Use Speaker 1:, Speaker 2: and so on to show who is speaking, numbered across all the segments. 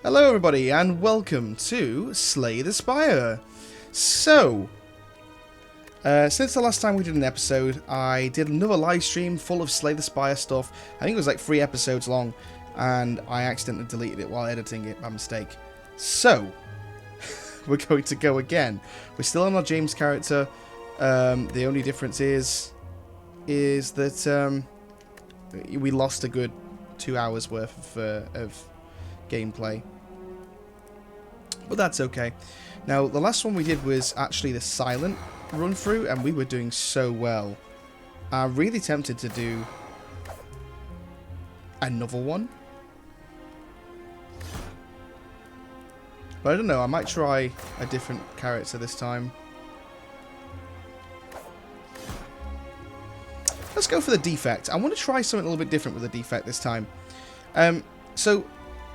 Speaker 1: Hello everybody and welcome to Slay the Spire. So, since the last time we did an episode, I did another live stream full of Slay the Spire stuff. I think it was like 3 episodes long, and I accidentally deleted it while editing it by mistake. So, we're going to go again. We're still on our James character. The only difference is that we lost a good 2 hours worth of gameplay. But that's okay. Now, the last one we did was actually the silent run through, and we were doing so well. I'm really tempted to do another one. But I don't know, I might try a different character this time. Let's go for the defect. I want to try something a little bit different with the defect this time. So,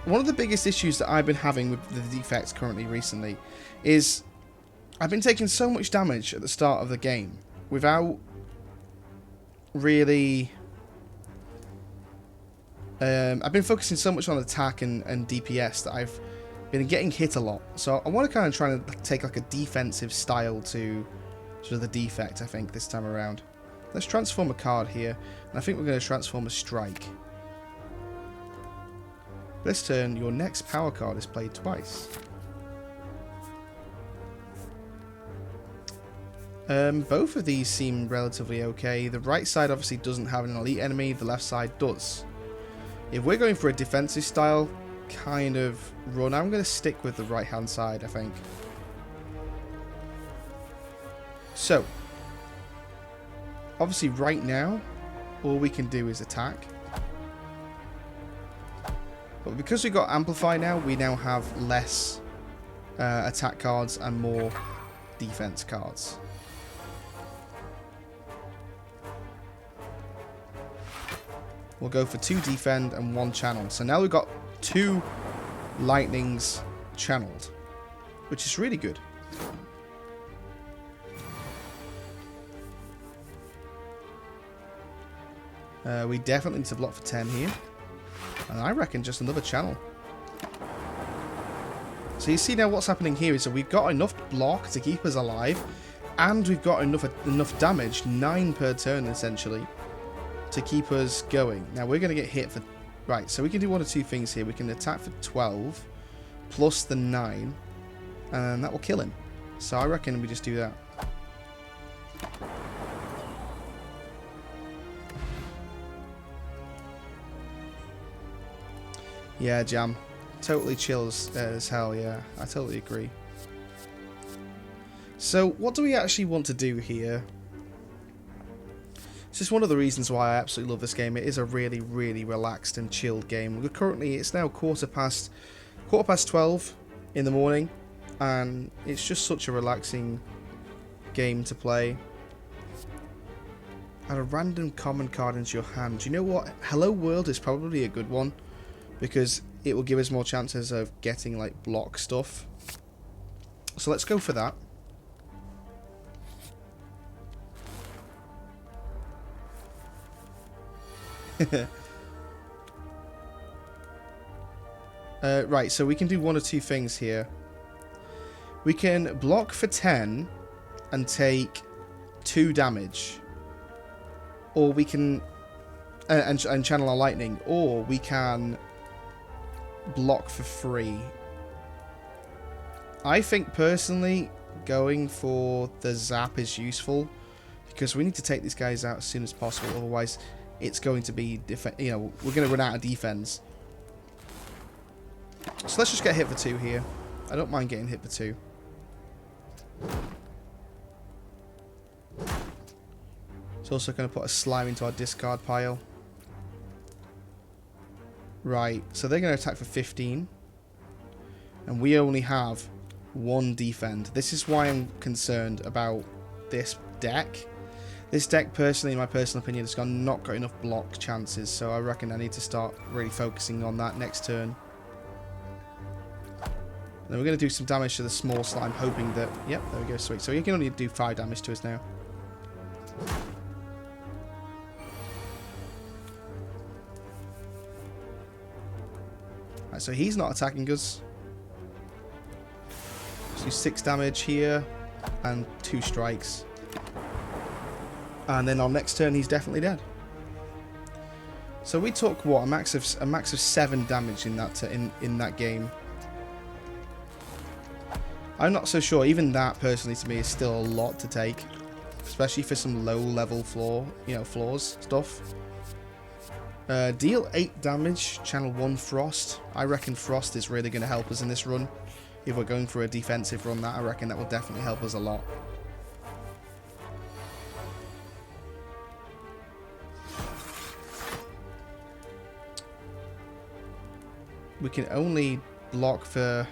Speaker 1: one of the biggest issues that I've been having with the defects currently recently is I've been taking so much damage at the start of the game without really... I've been focusing so much on attack and DPS that I've been getting hit a lot. So I want to kind of try and take like a defensive style to sort of the defect, I think, this time around. Let's transform a card here, and I think we're going to transform a strike. This turn, your next power card is played twice. Both of these seem relatively okay. The right side obviously doesn't have an elite enemy, the left side does. If we're going for a defensive style kind of run, I'm going to stick with the right hand side, I think. So, obviously right now, all we can do is attack. But because we've got Amplify now, we now have less attack cards and more defense cards. We'll go for 2 defend and 1 channel. So now we've got 2 lightnings channeled, which is really good. We definitely need to block for 10 here. And I reckon just another channel. So you see now what's happening here is that we've got enough block to keep us alive, and we've got enough damage, 9 per turn essentially, to keep us going. Now we're going to get hit for... Right, so we can do one of 2 things here. We can attack for 12, plus the 9, and that will kill him. So I reckon we just do that. Yeah, Jam. Totally chills as hell, yeah. I totally agree. So, what do we actually want to do here? It's just one of the reasons why I absolutely love this game. It is a really, really relaxed and chilled game. We're currently, it's now quarter past 12 in the morning, and it's just such a relaxing game to play. Add a random common card into your hand. Do you know what? Hello World is probably a good one, because it will give us more chances of getting like block stuff. So let's go for that. Right, so we can do one or 2 things here. We can block for 10 and take 2 damage, or we can and channel our lightning, or we can block for 3. I think personally going for the zap is useful, because we need to take these guys out as soon as possible, otherwise it's going to be we're going to run out of defense. So let's just get hit for 2 here. I don't mind getting hit for 2. It's also going to put a slime into our discard pile. Right, so they're going to attack for 15. And we only have 1 defend. This is why I'm concerned about this deck. This deck, personally, in my personal opinion, has not got enough block chances. So I reckon I need to start really focusing on that next turn. And then we're going to do some damage to the small slime, hoping that... Yep, there we go, sweet. So you can only do 5 damage to us now. Right, so he's not attacking us. So 6 damage here and 2 strikes. And then on next turn he's definitely dead. So we took what, a max of 7 damage in that game. I'm not so sure. Even that personally to me is still a lot to take, especially for some low level floors stuff. Deal 8 damage, channel 1 frost. I reckon frost is really going to help us in this run. If we're going for a defensive run, I reckon that will definitely help us a lot. We can only block for...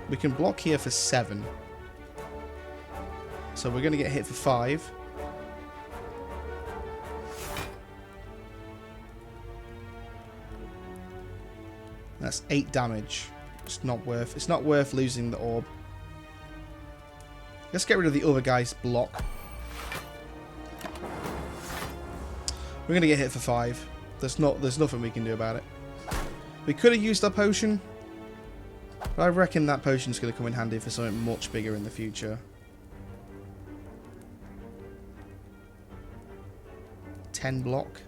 Speaker 1: We can block here for 7. So we're going to get hit for 5. That's 8 damage. It's not worth losing the orb. Let's get rid of the other guy's block. We're going to get hit for 5. There's nothing we can do about it. We could have used our potion, but I reckon that potion's going to come in handy for something much bigger in the future. 10 block.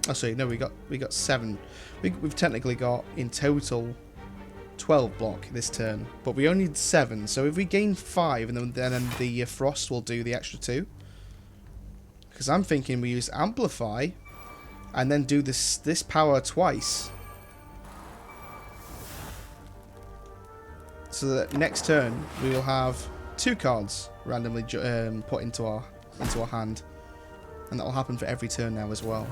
Speaker 1: Oh, sorry, no, we got 7. We've technically got in total 12 block this turn, but we only need 7. So if we gain 5, and then the frost will do the extra 2. Because I'm thinking we use amplify, and then do this power twice. So that next turn we will have 2 cards randomly put into our hand, and that will happen for every turn now as well.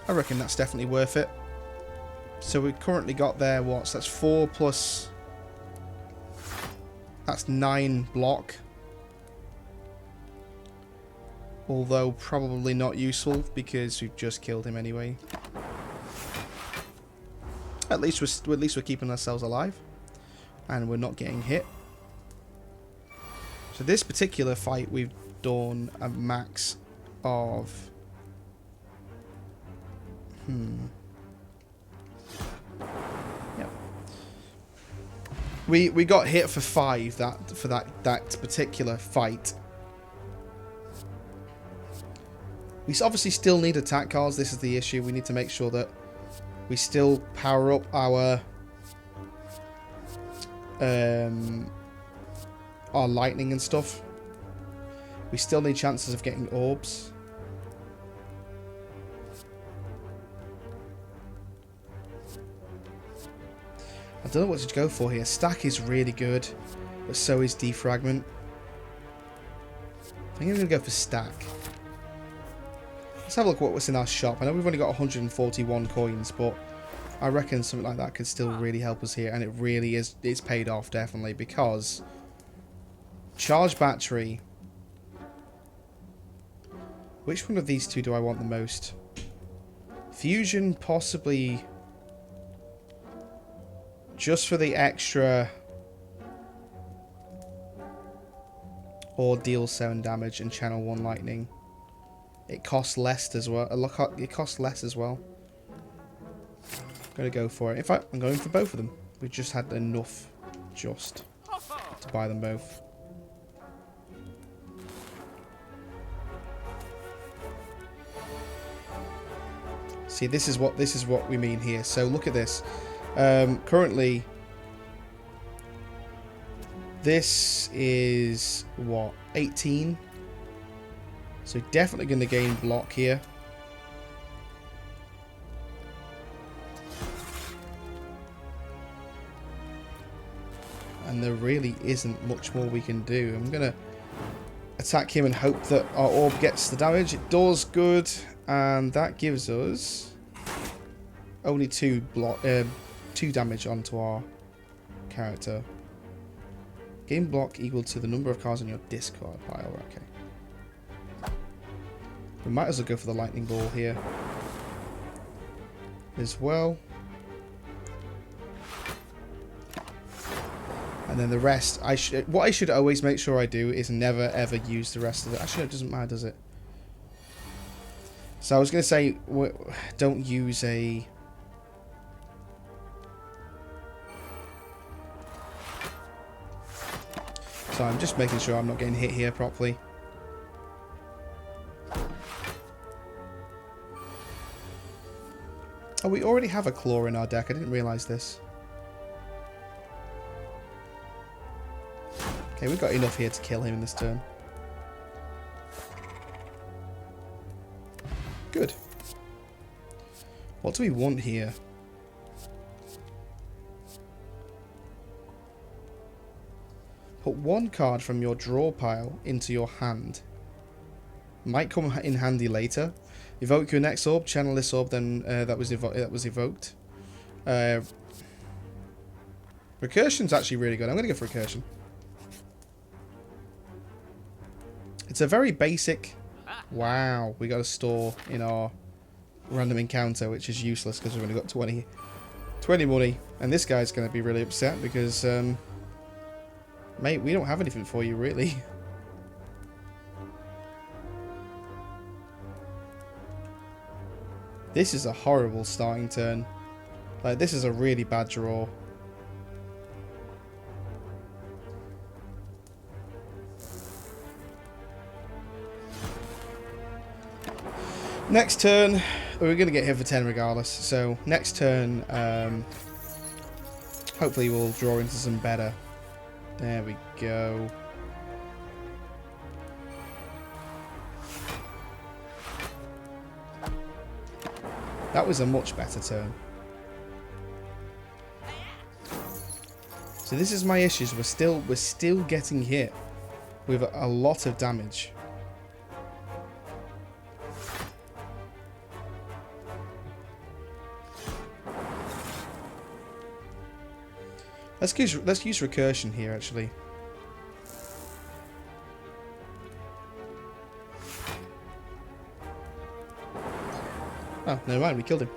Speaker 1: I reckon that's definitely worth it. So we've currently got there, so that's 4 plus... That's 9 block. Although probably not useful because we've just killed him anyway. At least we're keeping ourselves alive. And we're not getting hit. So this particular fight we've done a max of... Yep. We got hit for 5 for that particular fight. We obviously still need attack cards. This is the issue. We need to make sure that we still power up our lightning and stuff. We still need chances of getting orbs. I don't know what to go for here. Stack is really good, but so is defragment. I think I'm going to go for stack. Let's have a look at what's in our shop. I know we've only got 141 coins, but I reckon something like that could still really help us here, and it really is. It's paid off, definitely, because charge battery. Which one of these two do I want the most? Fusion, possibly, just for the extra, or deal 7 damage and channel 1 lightning. It costs less as well. It costs less as well. I'm gonna go for it. In fact, I'm going for both of them. We've just had enough just to buy them both. See, this is what we mean here. So look at this. Currently, this is what, 18. So definitely going to gain block here. And there really isn't much more we can do. I'm going to attack him and hope that our orb gets the damage. It does, good. And that gives us only 2 damage onto our character. Game block equal to the number of cards on your discard pile. Okay. We might as well go for the lightning ball here as well. And then the rest, what I should always make sure I do is never ever use the rest of it. Actually, it doesn't matter, does it? So I was going to say, don't use a... So I'm just making sure I'm not getting hit here properly. Oh, we already have a claw in our deck. I didn't realise this. Okay, we've got enough here to kill him in this turn. Good. What do we want here? Put one card from your draw pile into your hand. Might come in handy later. Evoke your next orb, channel this orb, then that was evoked. Recursion's actually really good. I'm going to go for Recursion. It's a very basic... Wow, we got a store in our random encounter, which is useless because we've only got 20 money. And this guy's going to be really upset because, mate, we don't have anything for you, really. This is a horrible starting turn. Like, this is a really bad draw. Next turn, we're going to get hit for 10 regardless. So, next turn, hopefully we'll draw into some better. There we go. That was a much better turn. So this is my issues. We're still getting hit with a lot of damage. Let's use Recursion here, actually. Oh, never mind, we killed him.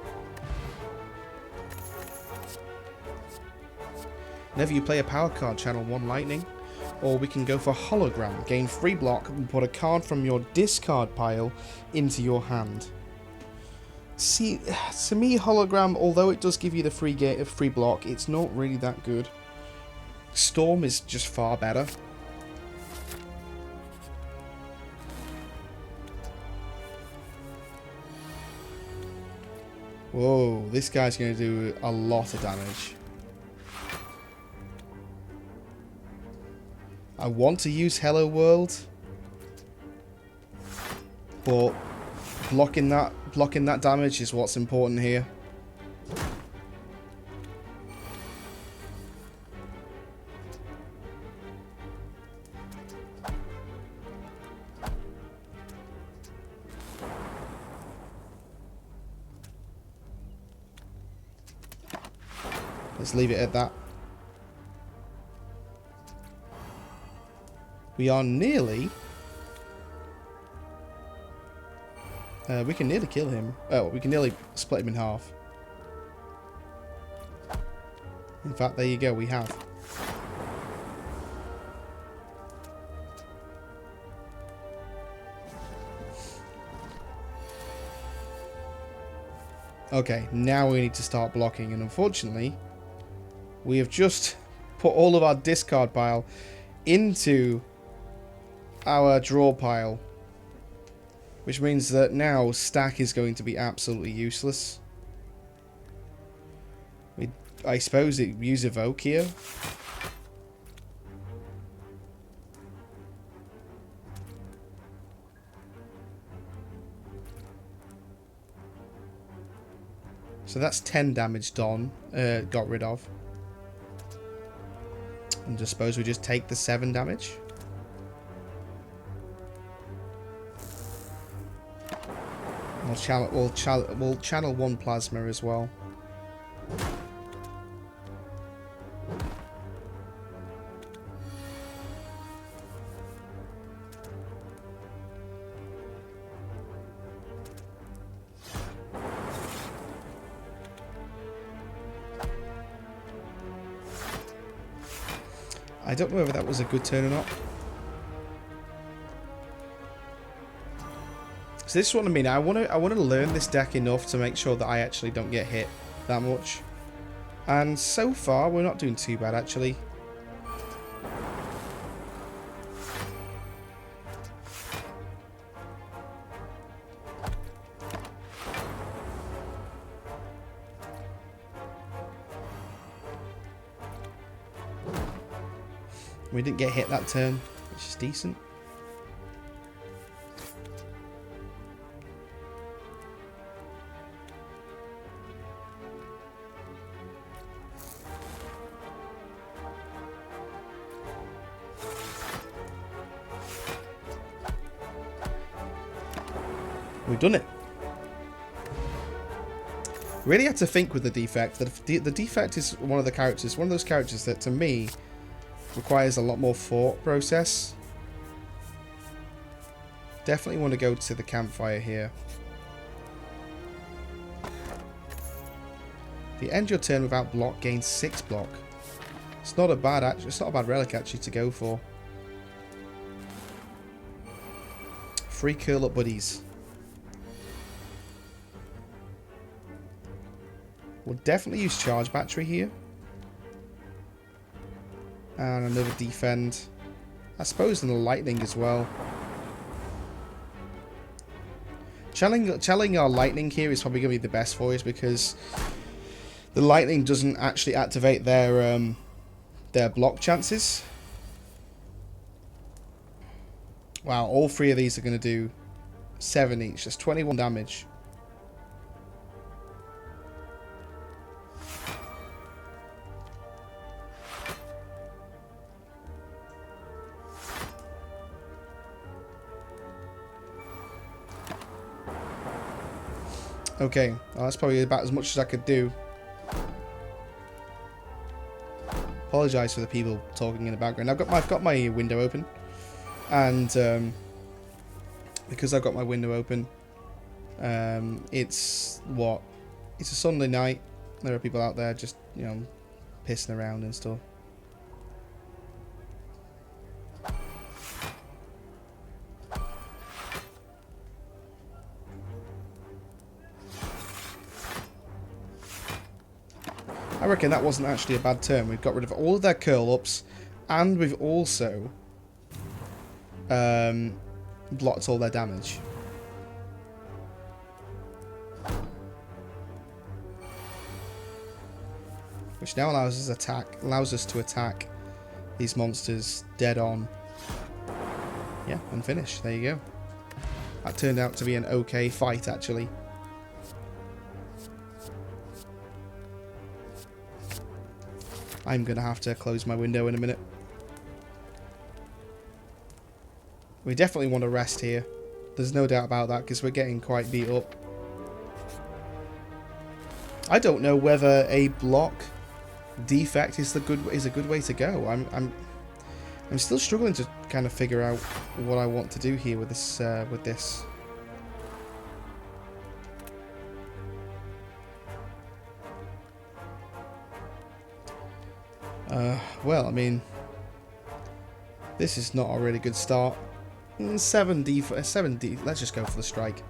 Speaker 1: Whenever you play a power card, channel 1 lightning. Or we can go for hologram. Gain free block and put a card from your discard pile into your hand. See, to me, hologram, although it does give you the free block, it's not really that good. Storm is just far better. Whoa, this guy's going to do a lot of damage. I want to use Hello World, but blocking that damage is what's important here. Let's leave it at that. We are nearly... we can nearly kill him. Oh, we can nearly split him in half. In fact, there you go, we have. Okay, now we need to start blocking, and unfortunately, we have just put all of our discard pile into our draw pile, which means that now stack is going to be absolutely useless. I suppose it use evoke here. So that's 10 damage done, got rid of. And I suppose we just take the 7 damage. We'll channel 1 plasma as well. I don't know whether that was a good turn or not. So this is what I mean. I want to learn this deck enough to make sure that I actually don't get hit that much. And so far, we're not doing too bad, actually. We didn't get hit that turn, which is decent. We've done it. Really had to think with the defect. The defect is one of those characters that, to me, requires a lot more thought process. Definitely want to go to the campfire here. If you end your turn without block, gain 6 block. It's not a bad relic actually to go for. Free curl up buddies. We'll definitely use charge battery here. And another defend. I suppose in the lightning as well. Channeling our lightning here is probably going to be the best for us because the lightning doesn't actually activate their block chances. Wow, all 3 of these are going to do 7 each. That's 21 damage. Okay, well, that's probably about as much as I could do. Apologise for the people talking in the background. I've got my window open, and because I've got my window open, it's a Sunday night. There are people out there just pissing around and stuff. I reckon that wasn't actually a bad turn. We've got rid of all of their curl-ups, and we've also blocked all their damage. Which now allows us to attack these monsters dead on. Yeah, and finish. There you go. That turned out to be an okay fight, actually. I'm going to have to close my window in a minute. We definitely want to rest here. There's no doubt about that because we're getting quite beat up. I don't know whether a block defect is a good way to go. I'm still struggling to kind of figure out what I want to do here with this Well, I mean, this is not a really good start. 7D. Let's just go for the strike.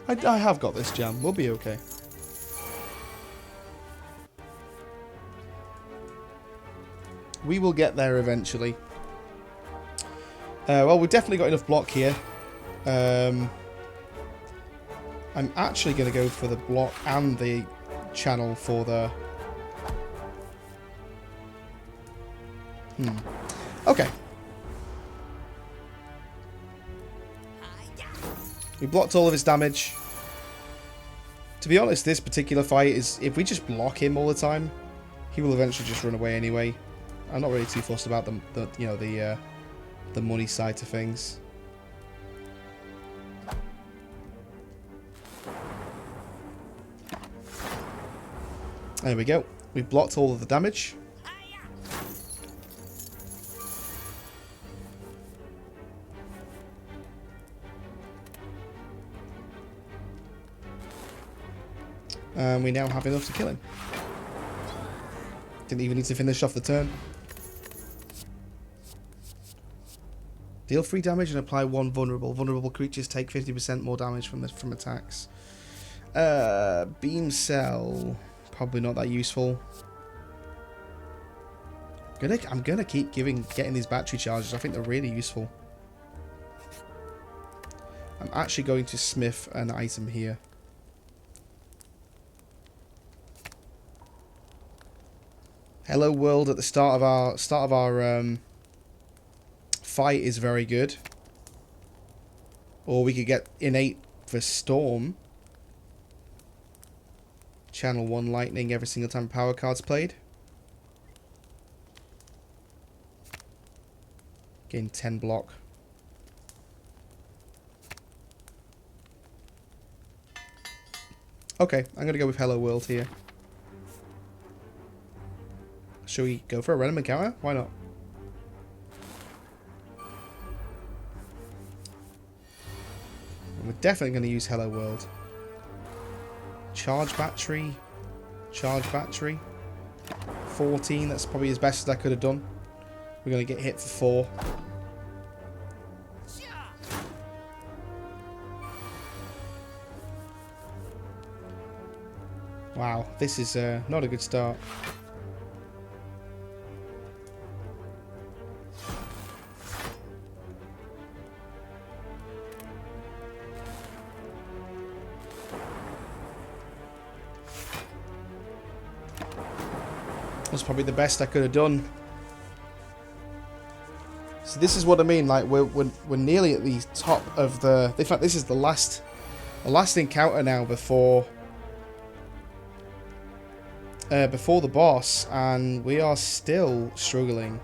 Speaker 1: I have got this, Jam. We'll be okay. We will get there eventually. Well, we've definitely got enough block here. I'm actually going to go for the block and the channel for the... Okay. We blocked all of his damage. To be honest, this particular fight is... If we just block him all the time, he will eventually just run away anyway. I'm not really too fussed about the money side to things. There we go. We blocked all of the damage. And we now have enough to kill him. Didn't even need to finish off the turn. Deal 3 damage and apply 1 vulnerable. Vulnerable creatures take 50% more damage from attacks. Beam cell. Probably not that useful. I'm gonna keep getting these battery charges. I think they're really useful. I'm actually going to smith an item here. Hello World at the start of our fight is very good. Or we could get innate for Storm. Channel 1 lightning every single time power card's played. Gain 10 block. Okay, I'm gonna go with Hello World here. Should we go for a random encounter? Why not? We're definitely going to use Hello World. Charge battery. Charge battery. 14, that's probably as best as I could have done. We're going to get hit for 4. Wow, this is not a good start. Was probably the best I could have done. So this is what I mean. Like we're nearly at the top of the. In fact, this is the last encounter now before the boss, and we are still struggling.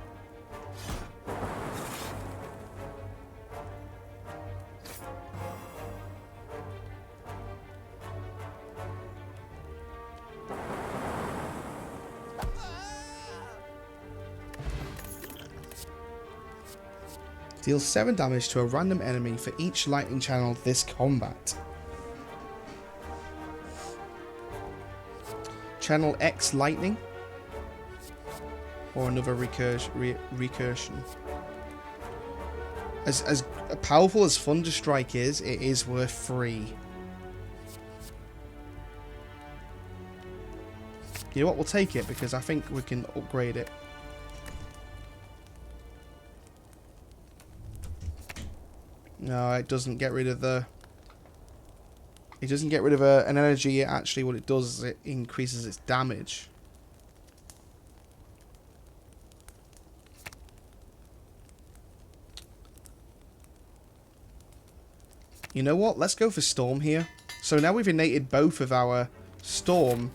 Speaker 1: Deal 7 damage to a random enemy for each lightning channel this combat. Channel X lightning. Or another recursion. As powerful as Thunderstrike is, it is worth 3. You know what, we'll take it because I think we can upgrade it. No, it doesn't get rid of the... It doesn't get rid of an energy. Actually, what it does is it increases its damage. You know what? Let's go for Storm here. So now we've innated both of our Storm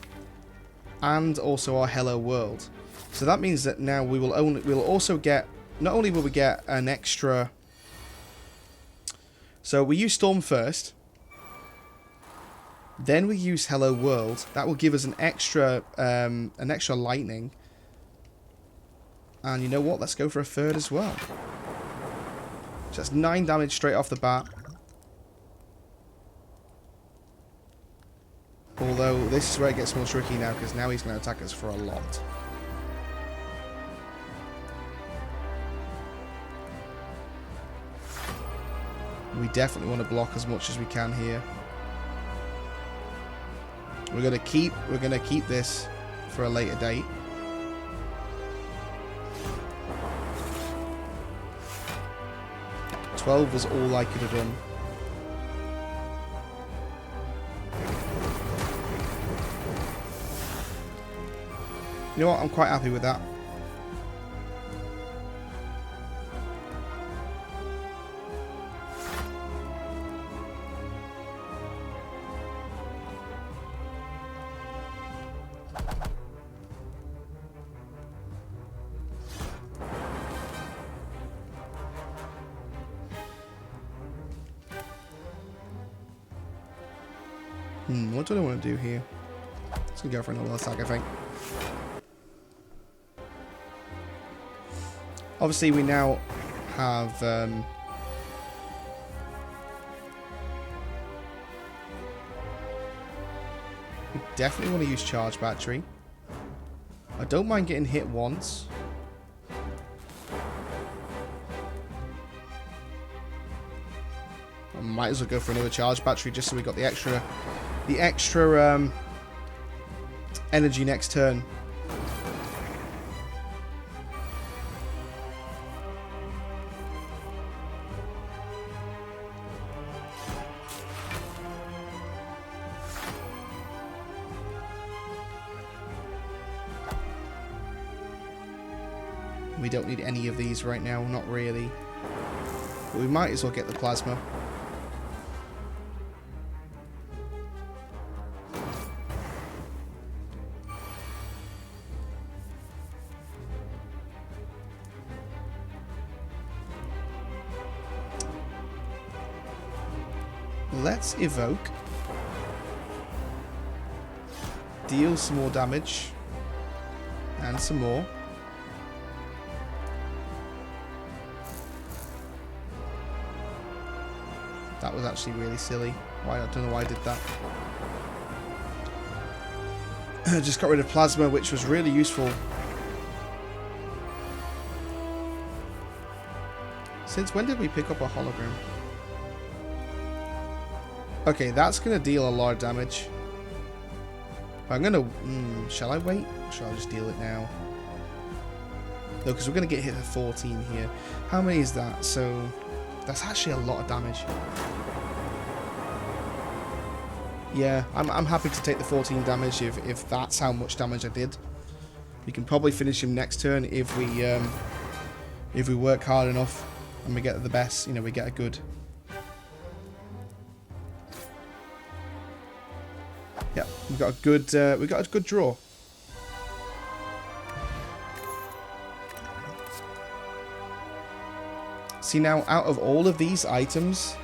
Speaker 1: and also our Hello World. So that means that now we'll also get... Not only will we get an extra... So we use Storm first. Then we use Hello World. That will give us an extra lightning. And you know what? Let's go for a third as well. So that's 9 damage straight off the bat. Although this is where it gets more tricky now, because now he's going to attack us for a lot. We definitely want to block as much as we can here. We're gonna keep this for a later date. $12 was all I could have done. You know what? I'm quite happy with that. What do I want to do here? Let's go for another attack, I think. Obviously, we now have... we definitely want to use Charge Battery. I don't mind getting hit once. I might as well go for another charge battery just so we got the extra energy next turn. We don't need any of these right now, not really. But we might as well get the plasma. Let's evoke. Deal some more damage. And some more. That was actually really silly. Why? I don't know why I did that. Just got rid of plasma, which was really useful. Since when did we pick up a hologram? Okay, that's going to deal a lot of damage. I'm going to... shall I wait? Or shall I just deal it now? No, because we're going to get hit for 14 here. How many is that? So, that's actually a lot of damage. Yeah, I'm happy to take the 14 damage if that's how much damage I did. We can probably finish him next turn if we work hard enough and we get the best, we get a good... Yeah, we got a good draw. See now, out of all of these items,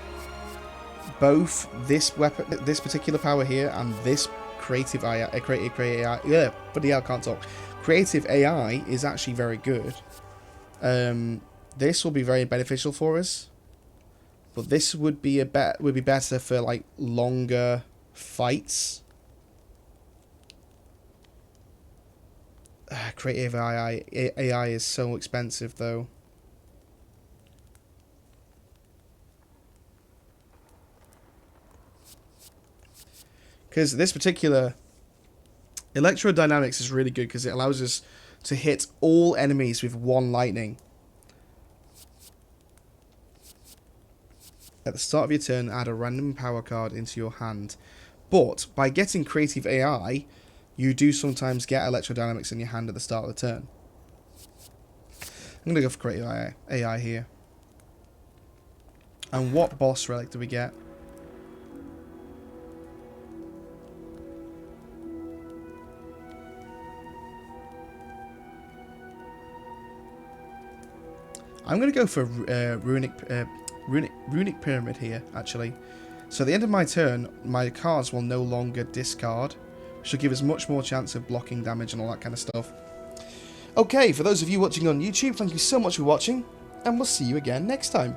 Speaker 1: both this weapon, this particular power here, and this creative AI, yeah, but yeah, I can't talk. Creative AI is actually very good. This will be very beneficial for us, but this would be better for like longer fights. Creative AI is so expensive though. Because this particular electrodynamics is really good because it allows us to hit all enemies with one lightning. At the start of your turn, add a random power card into your hand. But by getting creative AI, you do sometimes get electrodynamics in your hand at the start of the turn. I'm going to go for creative AI here. And what boss relic do we get? I'm going to go for runic pyramid here, actually. So at the end of my turn, my cards will no longer discard, which will give us much more chance of blocking damage and all that kind of stuff. Okay, for those of you watching on YouTube, thank you so much for watching, and we'll see you again next time.